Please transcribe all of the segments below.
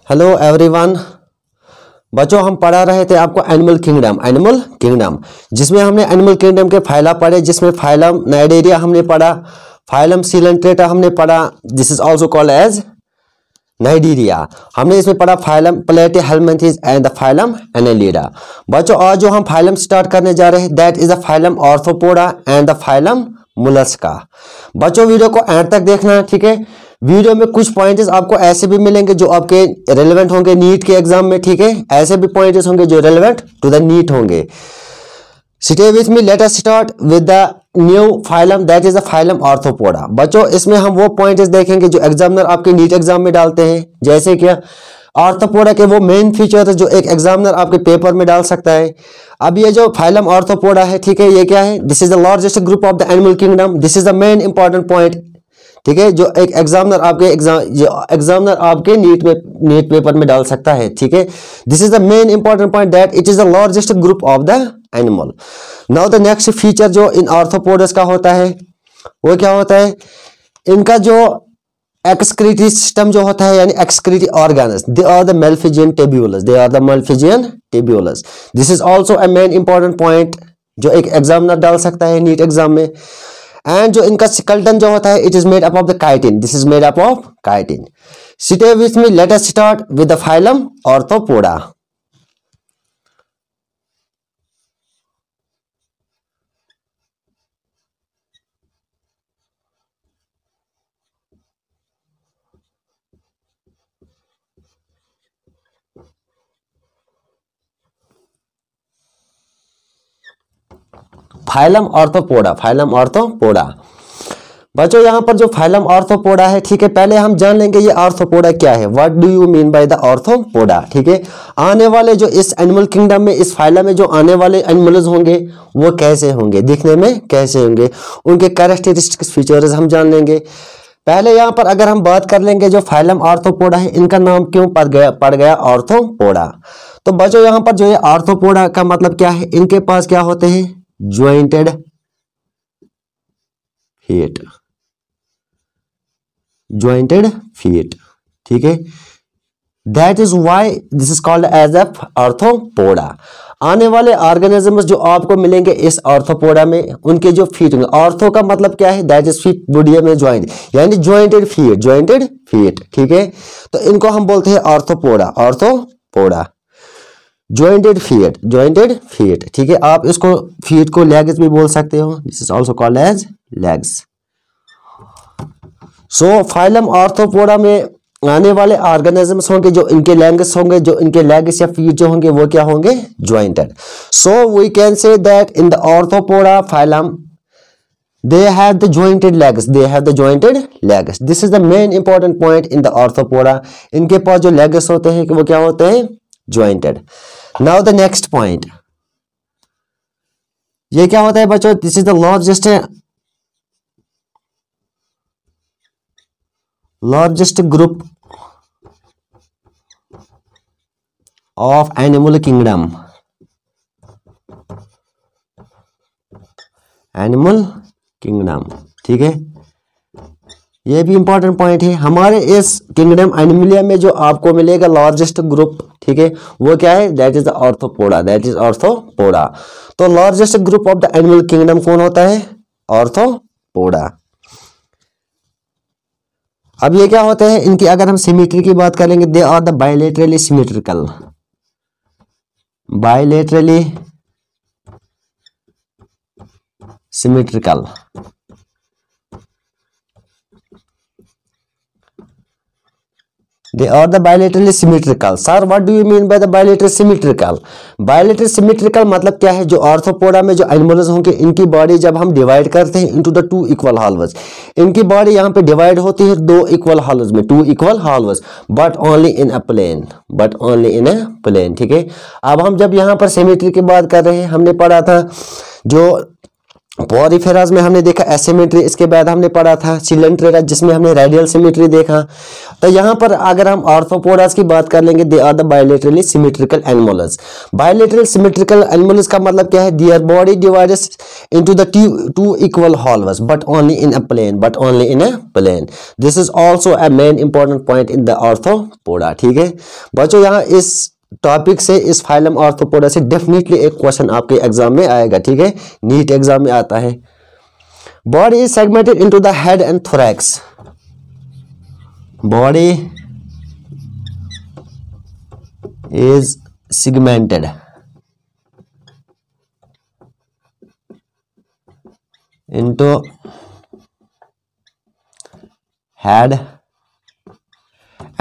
Hello everyone. बच्चों हम पढ़ा रहे थे आपको एनिमल किंगडम जिसमें हमने एनिमल किंगडम के फाइला पढ़े, जिसमें फाइलम नाइडेरिया हमने पढ़ा, फाइलम सिलेंट्रेटा हमने पढ़ा, this is also called as cnidaria. हमने इसमें पढ़ा phylum platyhelminthes and the phylum annelida. बच्चों आज जो हम फाइलम स्टार्ट करने जा रहे हैं that is the phylum arthropoda and the phylum Mollusca. बच्चों वीडियो को एंड तक देखना है, ठीक है। वीडियो में कुछ पॉइंट्स आपको ऐसे भी मिलेंगे जो आपके रेलेवेंट होंगे नीट के एग्जाम में, ठीक है। ऐसे भी पॉइंट्स होंगे जो रेलेवेंट टू द नीट होंगे। Stay with me, let us start with the new phylum that is the phylum arthropoda. बच्चों इसमें हम वो पॉइंट्स देखेंगे जो एग्जामिनर आपके नीट एग्जाम में डालते हैं, जैसे कि ऑर्थोपोडा के वो मेन फीचर जो एक एग्जामिनर आपके पेपर में डाल सकता है। अब ये जो फाइलम ऑर्थोपोडा है, ठीक है, ये क्या है? This is the largest group of the animal kingdom. This is the main important point, ठीक है, जो एक एग्जामिनर आपके नीट पेपर में डाल सकता है, ठीक है। This is the main important point that it is the largest group of the animal. Now the next feature जो इन ऑर्थोपोडस का होता है वो क्या होता है? इनका जो एक्सक्रीटरी सिस्टम जो होता है, यानी excretory organs, they are the malpighian tubules. This is also a main important point जो एक एग्जामिनर डाल सकता है नीट एग्जाम में। एंड जो इनका स्केलेटन जो होता है it is made up of the chitin. This is made up of chitin. Stay with me, let us start with the phylum arthropoda. Phylum arthropoda. बच्चों यहाँ पर जो फाइलम ऑर्थोपोडा है, ठीक है, पहले हम जान लेंगे ये ऑर्थोपोडा क्या है। What do you mean by the arthropoda, ठीक है। आने वाले जो इस एनिमल किंगडम में, इस फाइलम में जो आने वाले एनिमल्स होंगे वो कैसे होंगे, दिखने में कैसे होंगे, उनके कैरेक्टरिस्टिक्स फीचर्स हम जान लेंगे। पहले यहाँ पर अगर हम बात कर लेंगे जो फाइलम ऑर्थोपोडा है, इनका नाम क्यों पड़ गया ऑर्थोपोडा। तो बच्चों यहाँ पर जो है ऑर्थोपोडा का मतलब क्या है? इनके पास क्या होते हैं? ज्वाइंटेड फीट, ठीक है। That is why this is called as a arthropoda. आने वाले ऑर्गेनिजम्स जो आपको मिलेंगे इस ऑर्थोपोडा में, उनके जो फीट होंगे, ऑर्थो का मतलब क्या है? दैट इज फीट, बॉडी में ज्वाइंट, यानी ज्वाइंटेड फीट, ठीक है। तो इनको हम बोलते हैं ऑर्थोपोडा। ज्वाइंटेड फीट, ठीक है। आप इसको फीट को लेग्स भी बोल सकते हो। This is also called as legs. So phylum arthropoda में आने वाले ऑर्गेनिजम्स होंगे जो इनके लेग्स या फीट जो होंगे वो क्या होंगे? Jointed. So we can say that in the arthropoda phylum they have the jointed legs, this is the main important point in the orthopoda। इनके पास जो legs होते हैं कि वो क्या होते हैं? jointed। now the next point, ये क्या होता है बच्चों? this is the largest group of animal kingdom, ठीक है। ये भी इंपॉर्टेंट पॉइंट है। हमारे इस किंगडम एनिमलिया में जो आपको मिलेगा लार्जेस्ट ग्रुप, ठीक है, वो क्या है? दैट इज द ऑर्थोपोडा, तो largest group of the animal kingdom कौन होता है? ऑर्थोपोडा। अब ये क्या होते हैं? इनकी अगर हम सिमेट्री की बात करेंगे, they are the bilaterally symmetrical, they are the bilaterally symmetrical। sir what do you mean by the bilateral symmetrical? bilateral symmetrical मतलब क्या है? जो ऑर्थोपोडा में जो एनिमल्स होंगे इनकी बॉडी जब हम डिवाइड करते हैं इनटू द 2 इक्वल हाल्व्स, इनकी बॉडी यहाँ पे डिवाइड होती है 2 इक्वल हाल्व्स में, 2 equal halves, but only in a plane, ठीक है। अब हम जब यहाँ पर सिमेट्री की बात कर रहे हैं, हमने पढ़ा था जो पॉरीफेरास में हमने देखा एसिमेट्री, इसके बाद हमने पढ़ा था सिलेंट्रेटा जिसमें हमने रेडियल सिमेट्री देखा। तो यहाँ पर अगर हम आर्थ्रोपोडास की बात कर लेंगे, they are the bilaterally symmetrical animals. Bilateral symmetrical animals का मतलब क्या है, their body divides into the two equal halves but only in a plane, this is also a main important point in the Arthropoda. ठीक है बच्चों, यहाँ इस topic से, इस फाइलम आर्थ्रोपोडा से डेफिनेटली एक क्वेश्चन आपके एग्जाम में आएगा। ठीक है, नीट एग्जाम में आता है। Body is segmented into the head and thorax, body is segmented into head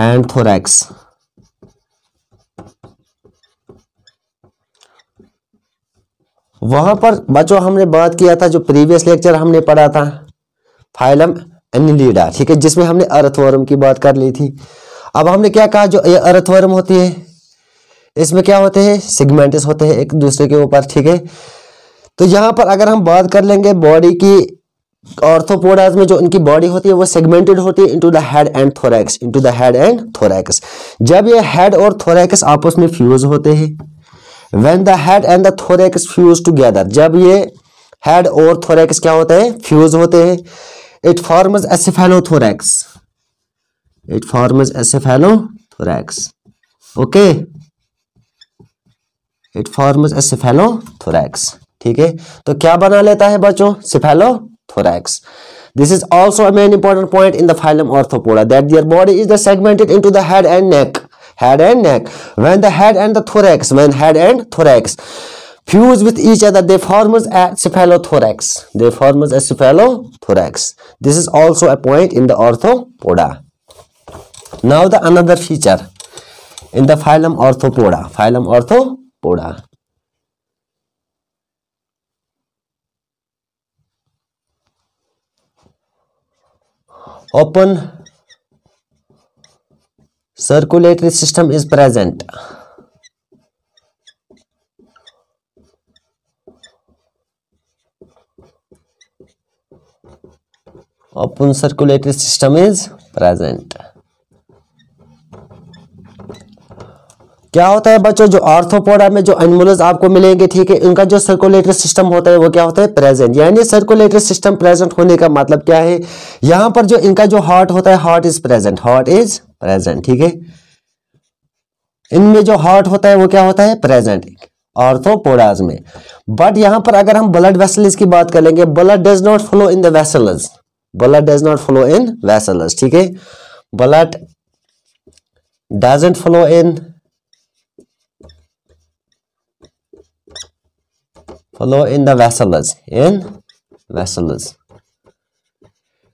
and thorax. वहां पर बच्चों हमने बात किया था, जो प्रीवियस लेक्चर हमने पढ़ा था फाइलम एनिलिडा, ठीक है, जिसमें हमने अर्थवर्म की बात कर ली थी। अब हमने क्या कहा, जो ये अर्थवर्म होती है इसमें क्या होते हैं, सेगमेंट्स होते हैं एक दूसरे के ऊपर। ठीक है, तो यहाँ पर अगर हम बात कर लेंगे बॉडी की, आर्थ्रोपोडास में जो इनकी बॉडी होती है वो सेगमेंटेड होती है into the head and thorax, into the head and thorax. जब ये हेड और थोरैक्स आपस में फ्यूज होते हैं, when the head and the thorax fuse together, जब ये हेड और थोरैक्स क्या होते हैं, फ्यूज होते हैं, it forms a cephalothorax, it forms a cephalothorax, okay, it forms a cephalothorax। ठीक है, तो क्या बना लेता है बच्चों, cephalothorax। This is also a main important point in the phylum Arthropoda, that their body is segmented into the head and neck, head and neck. When the head and thorax fuse with each other, they form a cephalothorax, this is also a point in the arthropoda. Now the another feature in the phylum arthropoda, open circulatory system is present, open circulatory system is present। क्या होता है बच्चों, जो arthropoda में जो animals आपको मिलेंगे, ठीक है, इनका जो सर्कुलेटरी सिस्टम होता है वो क्या होता है, प्रेजेंट। यानी सर्कुलेटरी सिस्टम प्रेजेंट होने का मतलब क्या है, यहां पर जो इनका जो हार्ट होता है, हार्ट इज प्रेजेंट, ठीक है, इनमें जो हार्ट होता है वो क्या होता है, प्रेजेंट आर्थ्रोपोडास में। बट यहां पर अगर हम ब्लड वेसल्स की बात कर लेंगे, blood does not flow in the vessels, ठीक है, blood doesn't flow in the vessels,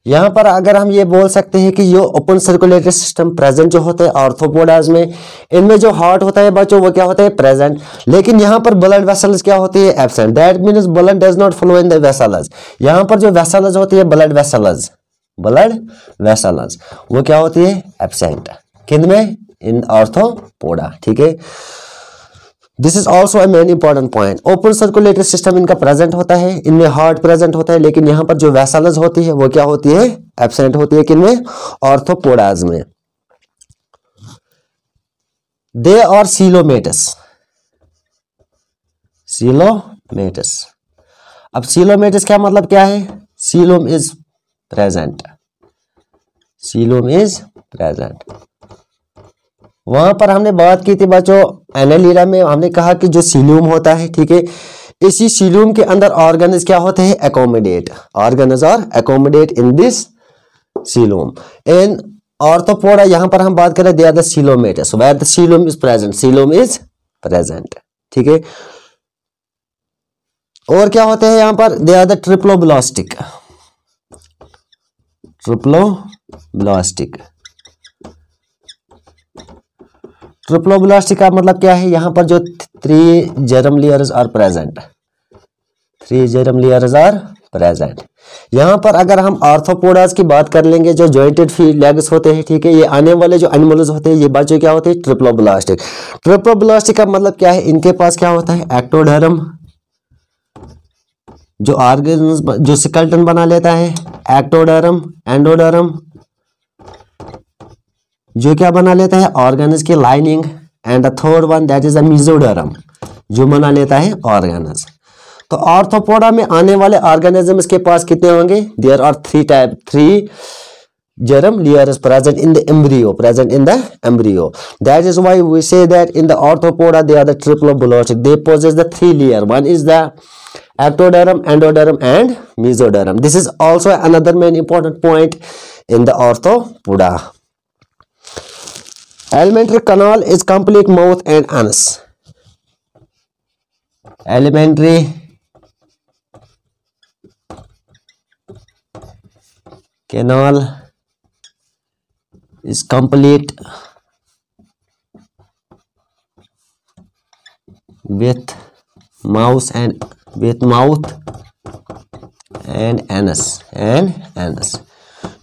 यहां पर अगर हम ये बोल सकते हैं कि जो ओपन सर्कुलेटरी सिस्टम प्रेजेंट जो होते हैं आर्थ्रोपोडास में, इनमें जो हार्ट होता है बच्चों वो क्या होता है, प्रेजेंट, लेकिन यहां पर ब्लड वेसल्स क्या होती है, absent. That means blood does not flow in the vessels. यहां पर जो वेसल्स होती है, ब्लड वेसल्स वो क्या होती है, एब्सेंट। किन में, इन आर्थ्रोपोडा। ठीक है, this is also a main important point. Open circulatory system इनका प्रेजेंट होता है, इनमें हार्ट प्रेजेंट होता है, लेकिन यहां पर जो वेसल्स होती है वो क्या होती है, एब्सेंट होती है। किनमें, आर्थ्रोपोडास में। दे आर सीलोमेटस, अब सीलोमेटस क्या मतलब क्या है, सीलोम इज प्रेजेंट, वहां पर हमने बात की थी बच्चों एनालिडा में, हमने कहा कि जो सीलूम होता है, ठीक है, इसी सीलूम के अंदर ऑर्गन्स क्या होते हैं, organs are accommodate in this coelom. In Arthropoda यहां पर हम बात करें, they are the coelomates, where the coelom is present, ठीक है। और क्या होते हैं यहां पर, they are the triploblastic, triploblastic का मतलब क्या है, यहां पर जो 3 जर्म लेयर्स आर प्रेजेंट, यहां पर अगर हम आर्थ्रोपोडास की बात कर लेंगे, जो जॉइंटेड लेग्स होते हैं, ठीक है, ये आने वाले जो एनिमल्स होते हैं, ये बच्चे क्या होते हैं, ट्रिप्लोब्लास्टिक का मतलब क्या है, इनके पास क्या होता है, एक्टोडर्म जो ऑर्गन्स जो स्केलेटन बना लेता है, एक्टोडर्म, एंडोडर्म जो क्या बना लेता है, ऑर्गन्स की lining, and the third one that is the mesoderm जो बना लेता है ऑर्गन्स। तो आर्थ्रोपोडा में आने वाले ऑर्गेनिजम्स के पास कितने होंगे, there are three germ layers present in the embryo, that is why we say that in the arthropoda they are the triploblastic, they possess the three layer, one is the ectoderm, endoderm and mesoderm. This is also another main important point in the arthropoda. Alimentary canal is complete mouth and anus. Alimentary canal is complete with mouth and anus.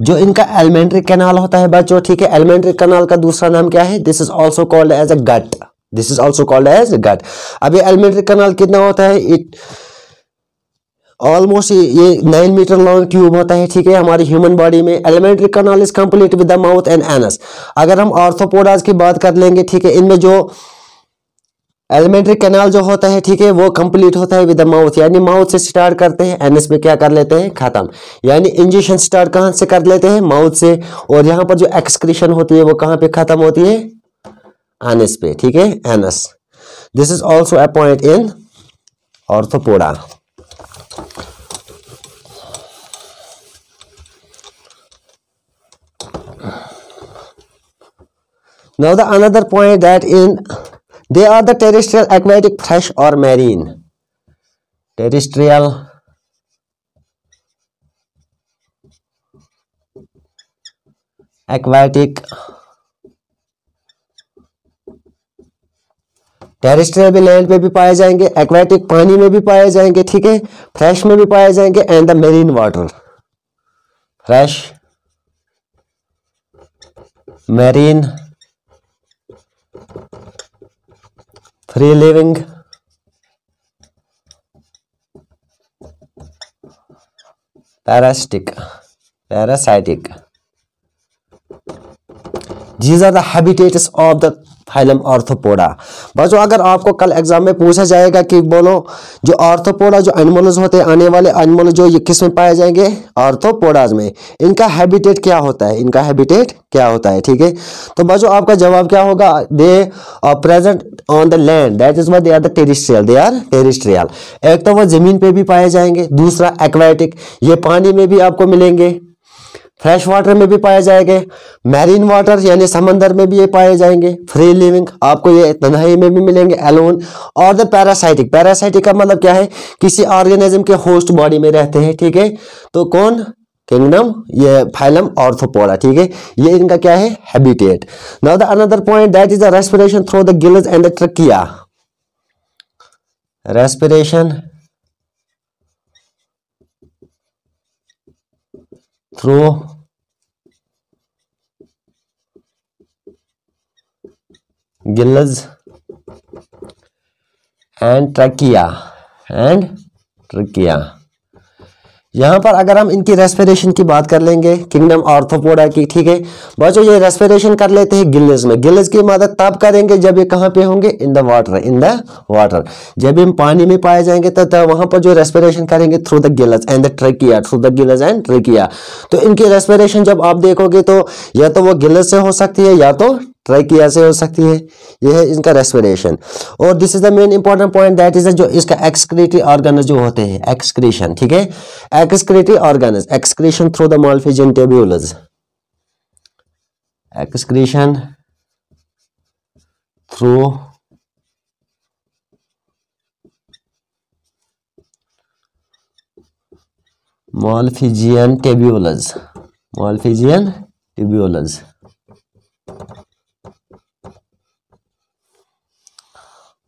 जो इनका alimentary canal होता है बच्चों, ठीक है, alimentary canal का दूसरा नाम क्या है, this is also called as a gut. अब ये एलिमेंट्री कैनाल कितना होता है, इट ऑलमोस्ट ये 9 मीटर लॉन्ग ट्यूब होता है, ठीक है, हमारी ह्यूमन बॉडी में। Alimentary canal is complete with the mouth and anus. अगर हम आर्थ्रोपोडास की बात कर लेंगे, ठीक है, इनमें जो एलिमेंट्री कैनाल जो होता है, ठीक है, वो कंप्लीट होता है विद द माउथ, यानी माउथ से स्टार्ट करते हैं, एनस पे क्या कर लेते हैं, खत्म। यानी इंजेक्शन स्टार्ट कहां से कर लेते हैं, माउथ से, और यहाँ पर जो एक्सक्रीशन होती है वो कहां पे खत्म होती है, एनस पे, ठीक है, anus. This is also a point in arthropoda. Now the another point that in they are the terrestrial, aquatic, fresh or marine. Terrestrial, aquatic, terrestrial भी लैंड पे भी पाए जाएंगे, एक्वाटिक पानी में भी पाए जाएंगे, ठीक है, फ्रेश में भी पाए जाएंगे, and the marine water, fresh, marine, free living, parasitic. These are the habitats of the phylum arthropoda. बच्चों अगर आपको कल एग्जाम में पूछा जाएगा कि बोलो जो आर्थ्रोपोडा जो एनिमल्स होते हैं, आने वाले एनिमल जो ये किस में पाए जाएंगे, आर्थ्रोपोडाज में, इनका हैबिटेट क्या होता है, ठीक है, तो बच्चों आपका जवाब क्या होगा, they are present on the land, that is why they are the terrestrial. एक तो वो जमीन पे भी पाए जाएंगे, दूसरा एक्वाटिक, ये पानी में भी आपको मिलेंगे, फ्रेश वाटर में भी पाए जाएंगे, मैरीन वाटर यानी समंदर में भी ये पाए जाएंगे, फ्री लिविंग आपको ये तन्हाई में भी मिलेंगे, एलोन, और द पैरासाइटिक का मतलब क्या है, किसी ऑर्गेनिज्म के होस्ट बॉडी में रहते हैं, ठीक है, तो कौन, किंगडम, ये फाइलम आर्थ्रोपोडा, ठीक है, ये इनका क्या है, habitat. Now the another point that is the respiration through the gills and the trachea. Respiration through gills and trachea यहाँ पर अगर हम इनकी रेस्पिरेशन की बात कर लेंगे, किंगडम आर्थ्रोपोडा की, ठीक है बच्चों, ये रेस्पिरेशन कर लेते हैं गिल्स में। गिल्स की मदद तब करेंगे जब ये कहाँ पे होंगे, इन द वाटर, जब हम पानी में पाए जाएंगे तो वहां पर जो रेस्पिरेशन करेंगे through the gills and the trachea, तो इनकी रेस्पिरेशन जब आप देखोगे तो या तो वो गिल्स से हो सकती है या तो ट्रकिया से हो सकती है, ये है इनका रेस्पिरेशन। और this is the main important point that is जो इसका एक्सक्रीटरी ऑर्गन जो होते हैं, एक्सक्रीशन, ठीक है, excretory organ, excretion through the malpighian tubules, excretion through malpighian tubules,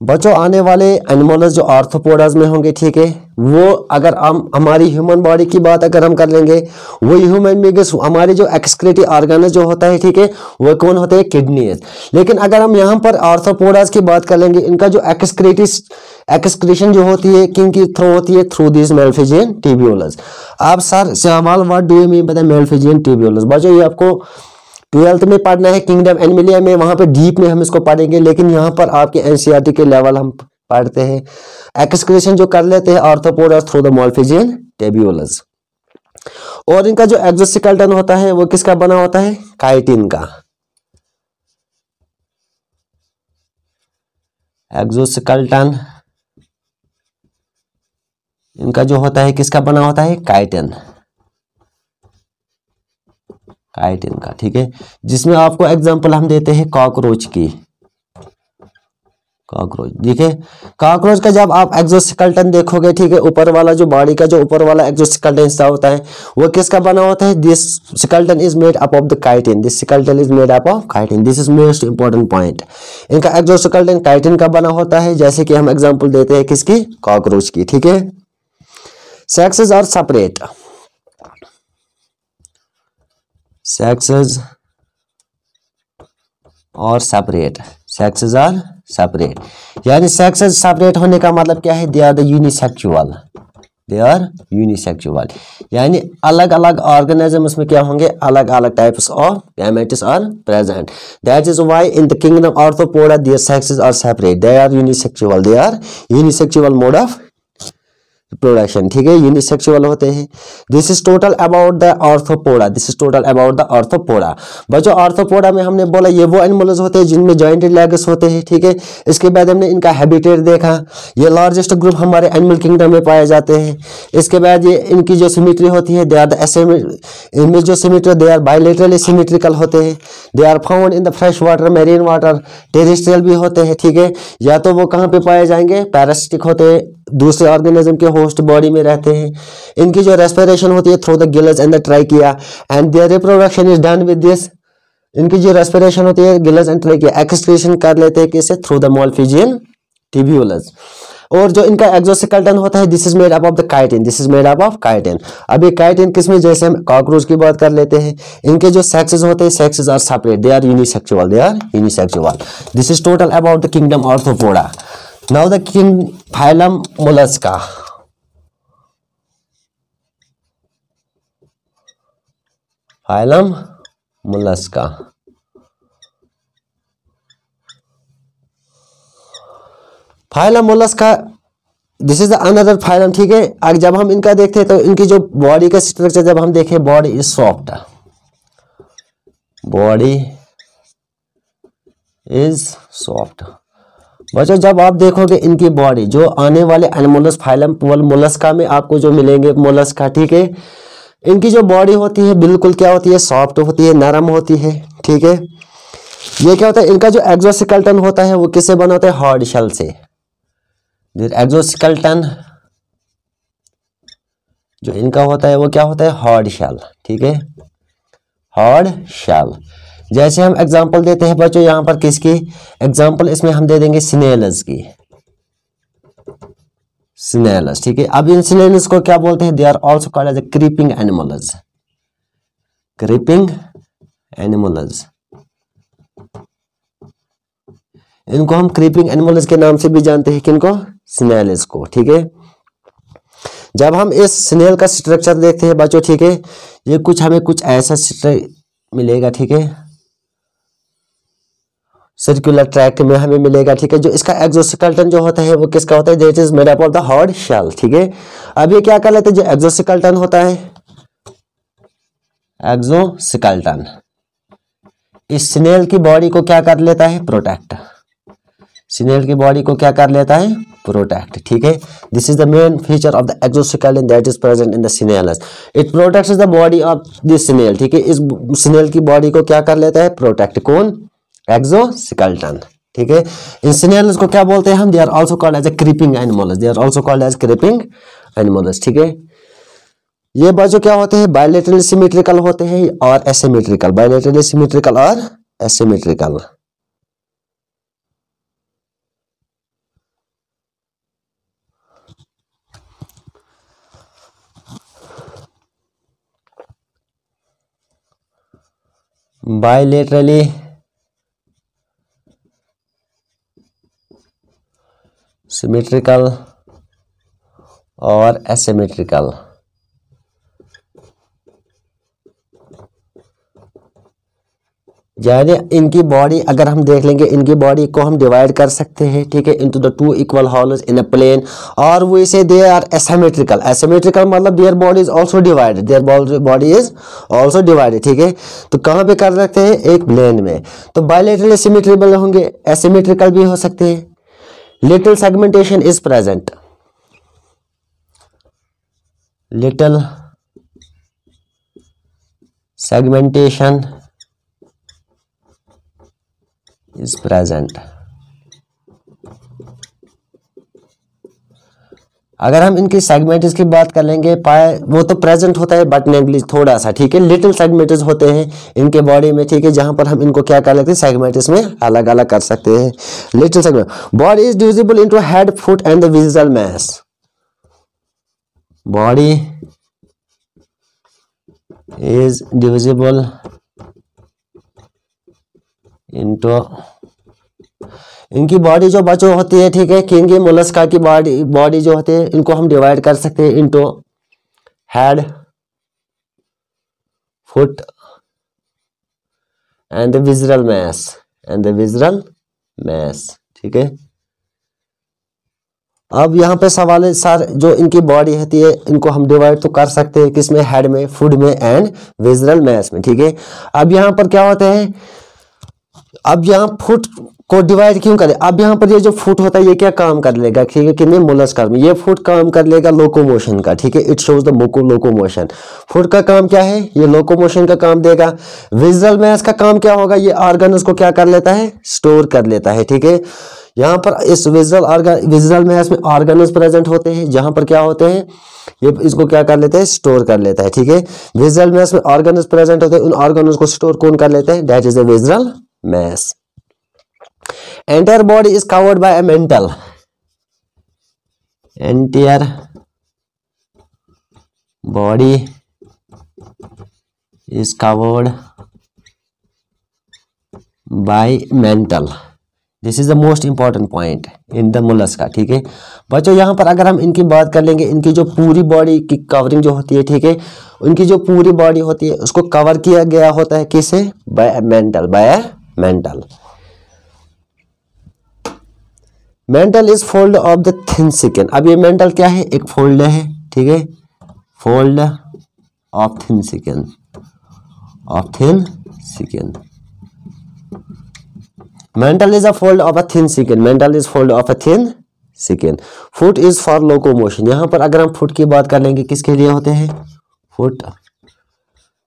बच्चों आने वाले एनिमल्स जो आर्थ्रोपोडास में होंगे, ठीक है, वो अगर हम हमारी ह्यूमन बॉडी की बात अगर हम कर लेंगे, वो ह्यूमन में हमारे जो एक्सक्रीटरी ऑर्गन जो होता है, ठीक है, वो कौन होते हैं, किडनीज। लेकिन अगर हम यहाँ पर आर्थ्रोपोडास की बात कर लेंगे, इनका जो एक्सक्रीशन जो होती है किनकी थ्रू होती है, थ्रू दिस मेलफिजियन ट्यूब्यूल्स। आप सर सवाल what do you mean by malpighian tubules? बच्चों ये आपको 12th में पढ़ना है, किंगडम एनिमलिया में, वहां पे डीप में हम इसको पढ़ेंगे, लेकिन यहाँ पर आपके एनसीईआरटी के लेवल हम पढ़ते हैं। एक्सक्रीशन जो कर लेते हैं arthropoda through the malpighian tubules. और इनका जो एक्सोस्केलेटन होता है वो किसका बना होता है, काइटिन का। एक्सोस्केलेटन इनका जो होता है किसका बना होता है, काइटिन का, ठीक है। जिसमें आपको एग्जांपल हम देते हैं कॉकरोच की। कॉकरोच देखिए, कॉकरोच का जब आप एक्सोस्केलेटन देखोगे, ठीक है, ऊपर वाला जो बॉडी का जो ऊपर वाला एक्सोस्केलेटन हिस्सा होता है वो किसका बना होता है, this skeleton is made up of the chitin. This skeleton is made up of chitin. This is most important point. इनका एक्सोस्केलेटन काइटिन का बना होता है, जैसे कि हम एग्जांपल देते हैं किसकी, कॉकरोच की, ठीक है। Sexes are separate. Sexes और सेपरेट, सेक्सेस आर सेपरेट, यानी सेक्सेस सेपरेट होने का मतलब क्या है, they are the unisexual, they are unisexual, यानी अलग अलग ऑर्गेनिज्म में क्या होंगे, अलग अलग types of gametes are present. That is why in the kingdom arthropoda there sexes are separate, they are unisexual, they are unisexual mode of production, ठीक है, यूनिसेक्सुअल होते हैं। This is total about the arthropoda, this is total about the arthropoda. बच्चों arthropoda में हमने बोला ये वो एनिमल्स होते हैं जिनमें जॉइंटेड लेग्स होते हैं, ठीक है। इसके बाद हमने इनका हैबिटेट देखा, ये लार्जेस्ट ग्रुप हमारे एनिमल किंगडम में पाए जाते हैं। इसके बाद ये इनकी जो सिमेट्री होती है, दे आर द इनमें जो symmetry, they are bilaterally symmetrical होते हैं। They are found in the fresh water, marine water, terrestrial भी होते हैं, ठीक है। या तो वो कहाँ पे पाए जाएंगे, पैरासिटिक होते हैं, दूसरे ऑर्गेनिज्म के होस्ट बॉडी में रहते हैं। इनकी जो रेस्पिरेशन होती है through the gills and the trachea, and their reproduction is done with this. इनकी जो रेस्पिरेशन होती है गिल्स एंड ट्राइकिया, एक्सक्रीशन कर लेते हैं किससे, थ्रू द मेलफिजियन ट्यूब्यूल्स। और जो इनका एक्सोस्केलेटन होता है, this is made up of the chitin, this is made up of chitin. अब ये काइटिन किसमें, जैसे हम कॉकरोच की बात कर लेते हैं, इनके जो सेक्सेस होते हैं, sexes are separate, they are unisexual, they are unisexual. This is total about the kingdom arthropoda. Now the king phylum mollusca. Phylum mollusca. Phylum mollusca, this is another phylum, ठीक है। अब जब हम इनका देखते हैं तो इनकी जो बॉडी का स्ट्रक्चर जब हम देखें, body is soft, body is soft. बच्चों जब आप देखोगे इनकी बॉडी, जो आने वाले एनिमल्स फाइलम मोलस्का में आपको जो मिलेंगे मोलस्का, ठीक है, इनकी जो बॉडी होती है बिल्कुल क्या होती है, सॉफ्ट होती है, नरम होती है, ठीक है। ये क्या होता है, इनका जो एक्सोस्केलेटन होता है वो किससे बना होता है, हार्ड शेल से। एक्सोस्केलेटन जो इनका होता है वो क्या होता है, हार्ड शेल, ठीक है, हार्ड शेल। जैसे हम एग्जांपल देते हैं बच्चों यहाँ पर किसकी एग्जांपल, इसमें हम दे देंगे स्नेल्स की, स्नेल्स, ठीक है। अब इन स्नेल्स को क्या बोलते हैं, they are also called as a creeping animals, creeping animals. इनको हम क्रीपिंग एनिमल्स के नाम से भी जानते हैं, किनको, स्नेल्स को, ठीक है। जब हम इस स्नेल का स्ट्रक्चर देखते हैं बच्चों, ठीक है, ये कुछ हमें कुछ ऐसा मिलेगा, ठीक है, सर्कुलर ट्रैक में हमें मिलेगा, ठीक है। जो इसका एक्सोस्केलेटन जो होता है वो किसका होता है, that is made up of the hard shell, ठीक है। अब ये क्या कर लेते हैं, जो एक्सोस्केलेटन होता है, एक्सोस्केलेटन इस स्नेल की बॉडी को क्या कर लेता है, प्रोटेक्ट, स्नेल की बॉडी को क्या कर लेता है, प्रोटेक्ट, ठीक है। This is the main feature of the exoskeleton that is present in the snails, it protects the body of this snail, ठीक है। इस स्नेल की बॉडी को क्या कर लेता है, प्रोटेक्ट, कौन, एक्सोस्केलेटन, ठीक है। इन स्नेल्स को क्या बोलते हैं हम, they are also called as a creeping animals, they are also called as creeping animals, ठीक है। ये बच्चों क्या होते हैं, बायलेटरली सिमेट्रिकल होते हैं और एसिमेट्रिकल, बायलेटरली सिमेट्रिकल और एसिमेट्रिकल। बायलेटरली सिमेट्रिकल और एसिमेट्रिकल। यानी इनकी बॉडी अगर हम देख लेंगे, इनकी बॉडी को हम डिवाइड कर सकते हैं, ठीक है, into the two equal halves in a plane, और वो इसे दे आर एसिमेट्रिकल। एसिमेट्रिकल मतलब their body is also divided, their body is also divided, ठीक है। तो कहाँ पे कर सकते हैं? एक प्लेन में। तो बायलेटरल सिमेट्रिकल होंगे, एसिमेट्रिकल भी हो सकते हैं। Little segmentation is present, little segmentation is present। अगर हम इनकी सेगमेंट्स की बात कर लेंगे, पाए वो तो प्रेजेंट होता है बट नेगलिज थोड़ा सा, ठीक है। लिटिल सेगमेंट्स होते हैं इनके बॉडी में, ठीक है, जहां पर हम इनको क्या कर लेते हैं? सेगमेंट्स में अलग अलग कर सकते हैं। Little segment. Body is divisible into head, foot and the visceral mass. Body is divisible into, इनकी बॉडी जो बच्चों होती है, ठीक है, किंगी मोलस्का की बॉडी जो होती है, इनको हम डिवाइड कर सकते हैं into head, foot and the visceral mass, ठीक है। अब यहाँ पे सवाल है सर, जो इनकी बॉडी होती है इनको हम डिवाइड तो कर सकते हैं किसमें? हेड में, फुट में एंड विजुअल मैस में, ठीक है। अब यहाँ पर क्या होता है? अब यहाँ फुट को डिवाइड क्यों करें? अब यहाँ पर ये जो फुट होता है ये क्या काम कर लेगा? ठीक है, कितने मोलस्का में ये फुट काम कर लेगा लोकोमोशन का, ठीक है। It shows the locomotion. Foot का काम क्या है? ये लोकोमोशन का काम देगा। विजुअल मैस का काम क्या होगा? ये ऑर्गन को क्या कर लेता है? स्टोर कर लेता है, ठीक है। यहाँ पर इस विजुअल मैस में ऑर्गन्स प्रेजेंट होते हैं, जहां पर क्या होते हैं? ये इसको क्या कर लेते हैं? स्टोर कर लेता है, ठीक है। विजुअल मैस में ऑर्गन्स प्रेजेंट होते हैं, उन ऑर्गन्स को स्टोर कौन कर लेते हैं? That is the visceral mass. Entire body is covered by a mantle. Entire body is covered by mantle. This is the most important point in the mollusca, ठीक है बच्चों। यहाँ पर अगर हम इनकी बात कर लेंगे, इनकी जो पूरी बॉडी की कवरिंग जो होती है, ठीक है, उनकी जो पूरी बॉडी होती है उसको कवर किया गया होता है किससे? By a mantle. Mantle is fold of the thin skin. अब ये मेंटल क्या है? एक फोल्ड है, ठीक है, fold of thin skin, mental is a fold of a thin skin, foot is for locomotion. यहां पर अगर हम फुट की बात कर लेंगे, किसके लिए होते हैं? फुट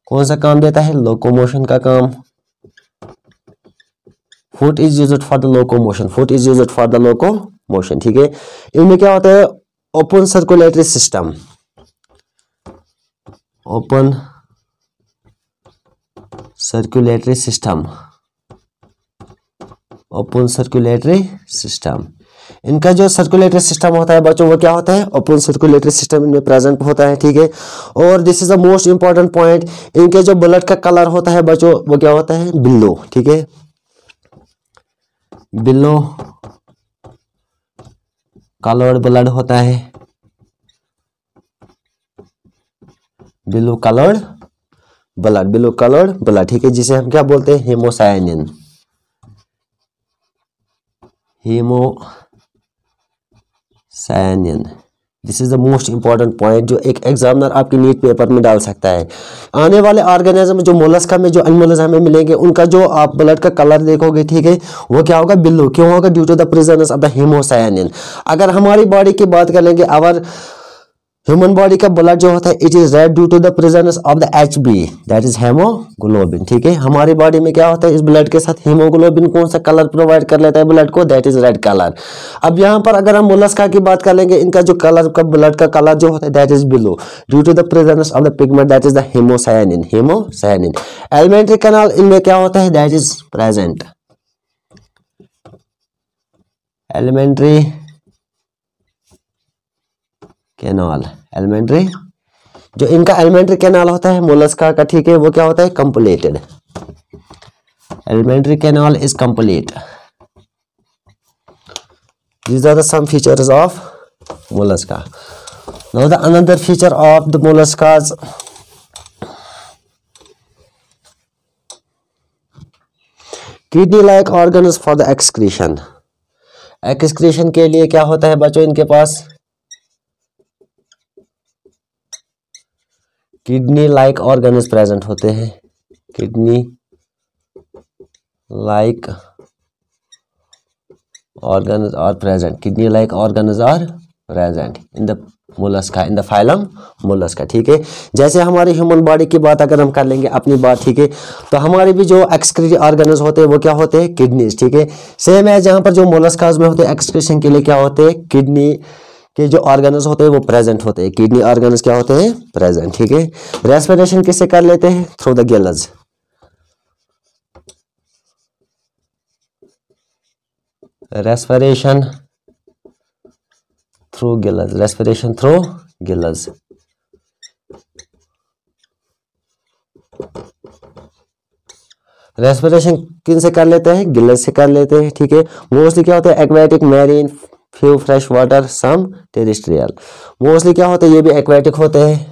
कौन सा काम देता है? लोकोमोशन का काम। Foot is used for the locomotion, ठीक है। इनमें क्या होता है? ओपन सर्कुलेटरी सिस्टम, इनका जो सर्कुलेटरी सिस्टम होता है बच्चों, वो क्या होता है? ओपन सर्कुलेटरी सिस्टम इनमें प्रेजेंट होता है, ठीक है। और this is the most important point, इनके जो ब्लड का कलर होता है बच्चों, वो क्या होता है? बिलो, ठीक है, बिलो कलर्ड ब्लड होता है, बिलो कलर्ड ब्लड, ठीक है, जिसे हम क्या बोलते हैं? Haemocyanin. This is the most important point जो एक एग्जामिनर आपके नीट पेपर में डाल सकता है। आने वाले ऑर्गेनिज्म जो मोलस्का में जो एनिमल्स हमें मिलेंगे, उनका जो आप ब्लड का कलर देखोगे, ठीक है, वो क्या होगा? बिल्लू। क्यों होगा? Due to the presence of the haemocyanin. अगर हमारी बॉडी की बात कर लेंगे, आवर ह्यूमन बॉडी का ब्लड जो होता है, it is red due to the presence of the HB, that is haemoglobin, ठीक है। हमारी बॉडी में क्या होता है? इस ब्लड के साथ हेमोग्लोबिन कौन सा कलर प्रोवाइड कर लेता है ब्लड को? That is red colour. अब यहाँ पर अगर हम मोलस्का की बात कर लेंगे, इनका जो कलर का ब्लड का कलर जो होता है, that is blue due to the presence of the pigment, that is the haemocyanin. Alimentary canal इनमें क्या होता है? That is present. Alimentary canal, जो इनका एलिमेंट्री कैनाल होता है मोलस्का का, ठीक है, वो क्या होता है? Completed. alimentary canal is complete. These are the some features of mollusca. Now the another feature of the molluscas, kidney like organs for the excretion. Excretion के लिए क्या होता है बच्चों, इनके पास किडनी लाइक ऑर्गन्स प्रेजेंट होते हैं. Kidney like organs are present. Kidney like organs are present in the mollusca, in the phylum mollusca. ठीक है, जैसे हमारी ह्यूमन बॉडी की बात अगर हम कर लेंगे अपनी बात, ठीक है, तो हमारे भी जो एक्सक्रीटरी ऑर्गन्स होते हैं वो क्या होते हैं, किडनीज. ठीक है, सेम है जहाँ पर जो मोलस्कास में होते हैं एक्सक्रीशन के लिए क्या होते हैं, किडनी के जो ऑर्गन्स होते हैं वो प्रेजेंट होते हैं. किडनी ऑर्गन्स क्या होते हैं, प्रेजेंट. ठीक है, रेस्पिरेशन किससे कर लेते हैं, through the gills. respiration through gills. Respiration through gills. Respiration किन से कर लेते हैं, गिल्स से कर लेते हैं. ठीक है, मोस्टली क्या होता है, aquatic, marine, few fresh water, some terrestrial. Mostly क्या होता है, ये भी एक्वेटिक होते हैं.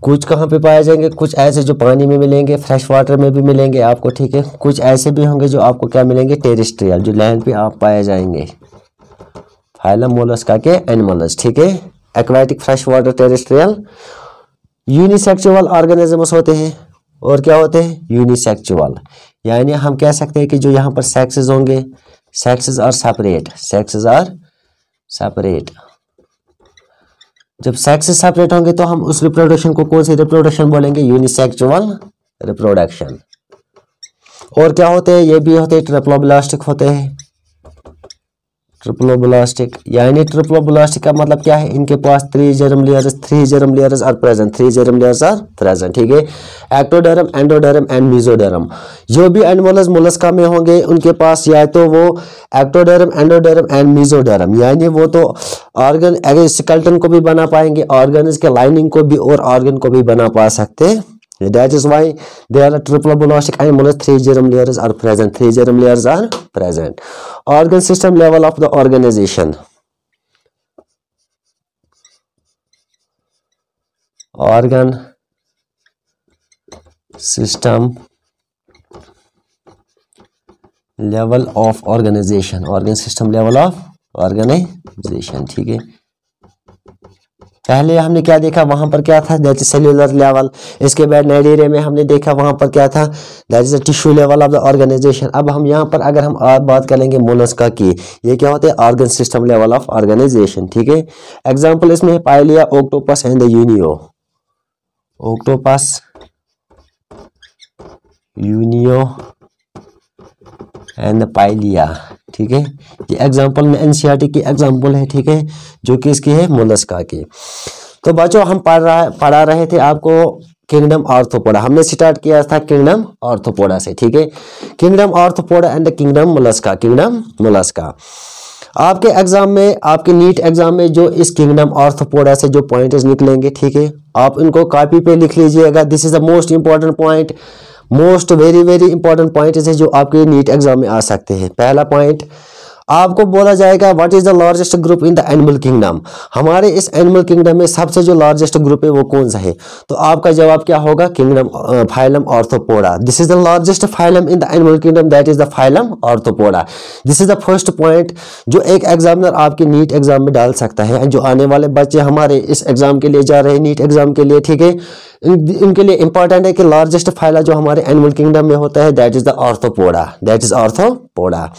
कुछ कहाँ पे पाए जाएंगे, कुछ ऐसे जो पानी में मिलेंगे, फ्रेश वाटर में भी मिलेंगे आपको. ठीक है, कुछ ऐसे भी होंगे जो आपको क्या मिलेंगे, टेरेस्ट्रियल, जो लैंड पे आप पाए जाएंगे. फाइलम मोलस्का के एनिमल्स. ठीक है, aquatic, fresh water, terrestrial. Unisexual organisms होते हैं. और क्या होते हैं, यूनिसेक्सुअल, यानी हम कह सकते हैं कि जो यहाँ पर सेक्सेस होंगे, sexes are separate. Sexes are separate. जब सेक्स सेपरेट होंगे तो हम उस रिप्रोडक्शन को कौन सी रिप्रोडक्शन बोलेंगे, यूनिसेक्सुअल रिप्रोडक्शन. और क्या होते हैं, ये भी होते हैं ट्रिप्लोब्लास्टिक होते हैं. ट्रिप्लोब्लास्टिक, यानी ट्रिप्लोब्लास्टिक का मतलब क्या है, इनके पास 3 germ layers are present. 3 germ layers are present. ठीक है, एक्टोडर्म, एंडोडर्म एंड मेसोडर्म. जो भी एनिमल्स मोलस्का में होंगे उनके पास या तो वो एक्टोडर्म, एंडोडर्म एंड मेसोडर्म, यानी वो तो ऑर्गन स्केलेटन को भी बना पाएंगे, ऑर्गन के लाइनिंग को भी और ऑर्गन को भी बना पा सकते हैं. That is why they are triploblastic animals. 3 germ layers are present. 3 germ layers are present. Organ system level of the organization. Organ system level of organization. Organ system level of organization. ठीक है, पहले हमने क्या देखा, वहां पर क्या था, दैट इज सेल्यूलर लेवल. इसके बाद नाइडेरिया में हमने देखा वहां पर क्या था, that is the tissue level of the organisation. अब हम यहाँ पर अगर हम बात करेंगे मोलस्का की, ये क्या होते हैं, organ system level of organisation. ठीक है, एग्जांपल इसमें है Pila, octopus and the Unio. Octopus, Unio and Pila. ठीक है, ये एग्जांपल में एनसीईआरटी की एग्जांपल है. ठीक है, जो कि इसकी है मोलस्का की. तो बच्चों हम पढ़ा रहे थे आपको किंगडम आर्थ्रोपोडा. हमने स्टार्ट किया था किंगडम आर्थ्रोपोडा से. ठीक है, kingdom arthropoda and the kingdom Mollusca. Kingdom Mollusca आपके एग्जाम में, आपके नीट एग्जाम में जो इस किंगडम आर्थ्रोपोडा से जो पॉइंट्स निकलेंगे, ठीक है, आप इनको कॉपी पे लिख लीजिएगा. This is the most important point, most very important point है जो आपके नीट एग्जाम में आ सकते हैं. पहला पॉइंट आपको बोला जाएगा, what is the largest group in the animal kingdom. हमारे इस एनिमल किंगडम में सबसे जो लार्जेस्ट ग्रुप है वो कौन सा है, तो आपका जवाब क्या होगा, kingdom phylum arthropoda. This is the largest phylum in the animal kingdom, that is the phylum arthropoda. This is the first point जो एक एग्जामिनर आपके नीट एग्जाम में डाल सकता है. जो आने वाले बच्चे हमारे इस एग्जाम के लिए जा रहे हैं, नीट एग्जाम के लिए, ठीक है, इनके लिए इंपॉर्टेंट है कि लार्जेस्ट फाइला जो हमारे एनिमल किंगडम में होता है, that is the arthropoda. That is arthropoda.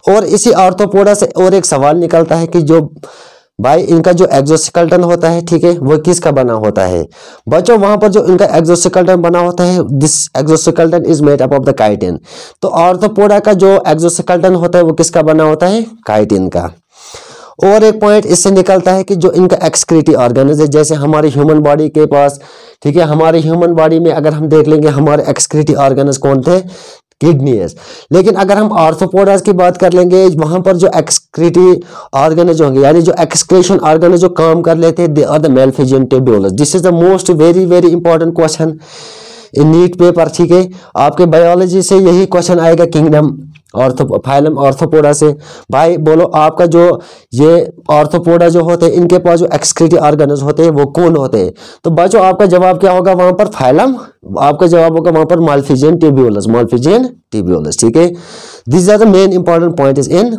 और इसी आर्थ्रोपोडा से और एक सवाल निकलता है कि जो भाई इनका जो एक्सोस्केलेटन होता है, ठीक है, वो किसका बना होता है. बच्चों वहां पर जो इनका एक्सोस्केलेटन बना होता है, this exoskeleton is made up of the chitin. तो आर्थ्रोपोडा का जो एक्सोस्केलेटन होता है वो किसका बना होता है, काइटिन का. और एक पॉइंट इससे निकलता है कि जो इनका एक्सक्रीटरी ऑर्गन्स है, जैसे हमारी ह्यूमन बॉडी के पास, ठीक है, हमारे ह्यूमन बॉडी में अगर हम देख लेंगे हमारे एक्सक्रीटरी ऑर्गन्स कौन थे, किडनीज। लेकिन अगर हम आर्थ्रोपोडास की बात कर लेंगे, वहां पर जो एक्सक्रीटरी ऑर्गन होंगे, यानी जो एक्सक्रीशन ऑर्गन जो काम कर लेते हैं, they are the malpighian tubules. This is the most very very important question in NEET paper, ठीक है। आपके बायोलॉजी से यही क्वेश्चन आएगा, किंगडम फाइलम आर्थ्रोपोडा से। भाई बोलो, आपका जो ये आर्थ्रोपोडा जो होते हैं, इनके पास जो एक्सक्रीटरी ऑर्गन्स होते हैं वो कौन होते हैं? तो बच्चों आपका जवाब क्या होगा वहां पर? फाइलम। आपका जवाब होगा वहां पर मेलफिजियन ट्यूब्यूलस, मेलफिजियन ट्यूब्यूलस, ठीक है। This are the main important points in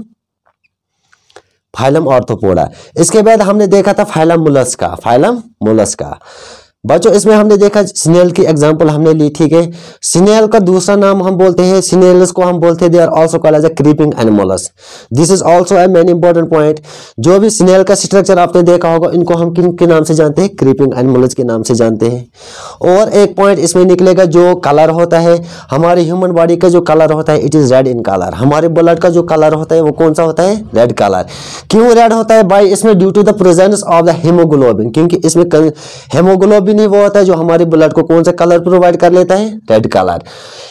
phylum arthropoda. इसके बाद हमने देखा था फाइलम मोलस्का, फाइलम मोलस्का। बच्चों इसमें हमने देखा स्नेल की एग्जांपल हमने ली, ठीक है। स्नेल का दूसरा नाम हम बोलते हैं, स्नेल्स को हम बोलते हैं they are also called as a creeping animals. This is also a main important point. जो भी स्नेल का स्ट्रक्चर आपने देखा होगा, इनको हम किन के नाम से जानते हैं? क्रीपिंग एनिमल्स के नाम से जानते हैं। और एक पॉइंट इसमें निकलेगा, जो कलर होता है हमारे ह्यूमन बॉडी का, जो कलर होता है it is red in colour. हमारे ब्लड का जो कलर होता है वो कौन सा होता है? Red colour. क्यों रेड होता है भाई? इसमें due to the presence of the haemoglobin, क्योंकि इसमें हीमोग्लोबिन ही वो होता है जो हमारे ब्लड को कौन सा कलर प्रोवाइड कर लेता है? Red colour.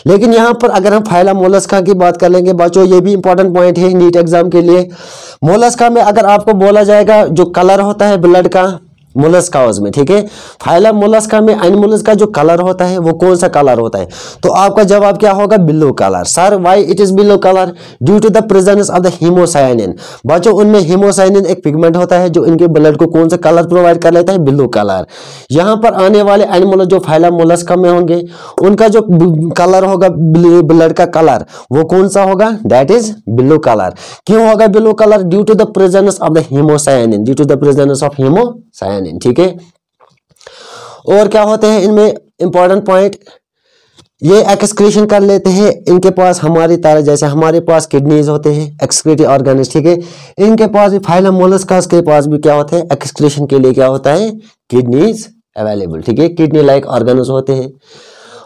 लेकिन यहां पर अगर हम फाइलम मोलस्का की बात कर लेंगे बच्चों, ये भी इंपॉर्टेंट पॉइंट है नीट एग्जाम के लिए। मोलस्का में अगर आपको बोला जाएगा जो कलर होता है ब्लड का मोलस्कास में, ठीक है, फाइलम मोलस्का में एनिमल्स का जो कलर होता है वो कौन सा कलर होता है? तो आपका जवाब क्या होगा? Blue colour. Sir why it is blue colour? Due to the presence of the haemocyanin. बच्चों उनमें हीमोसायनिन एक पिगमेंट होता है जो इनके ब्लड को कौन सा कलर प्रोवाइड कर लेता है? Blue colour. यहाँ पर आने वाले एनिमल जो फाइलम मोलस्का में होंगे, उनका जो कलर होगा ब्लड का कलर वो कौन सा होगा? That is blue colour. क्यों होगा blue colour? Due to the presence of the haemocyanin, due to the presence of haemocyanin, ठीक है। और क्या होते हैं इनमें इंपॉर्टेंट पॉइंट, ये एक्सक्रीशन कर लेते हैं, इनके पास हमारी तरह जैसे हमारे पास किडनीज होते हैं, एक्सक्रीटरी ऑर्गन्स, ठीक है, इनके पास भी फाइलम मोलस्कास के पास भी क्या होता है? एक्सक्रीशन के लिए क्या होता है? किडनीज अवेलेबल, ठीक है, किडनी लाइक ऑर्गन्स होते हैं।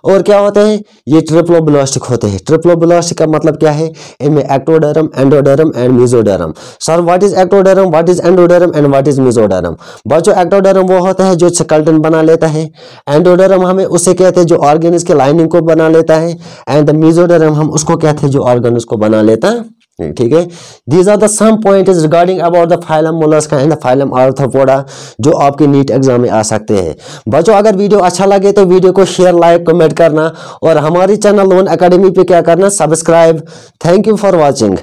और क्या होते हैं? ये ट्रिप्लोब्लास्टिक होते हैं। ट्रिप्लोब्लास्टिक का मतलब क्या है? इनमें ectoderm, endoderm and mesoderm. Sir what is ectoderm, what is endoderm and what is mesoderm? बच्चों एक्टोडर्म वो होता है जो स्केलेटन बना लेता है, एंडोडर्म हमें उसे कहते हैं जो ऑर्गन्स के लाइनिंग को बना लेता है, एंड द मेसोडर्म हम उसको कहते हैं जो ऑर्गन्स को बना लेता है, ठीक है। These are the some points regarding about the phylum Mollusca and the phylum Arthropoda जो आपके नीट एग्जाम में आ सकते हैं। बच्चों अगर वीडियो अच्छा लगे तो वीडियो को शेयर, लाइक, कमेंट करना और हमारी चैनल लोन एकेडमी पे क्या करना? Subscribe. Thank you for watching.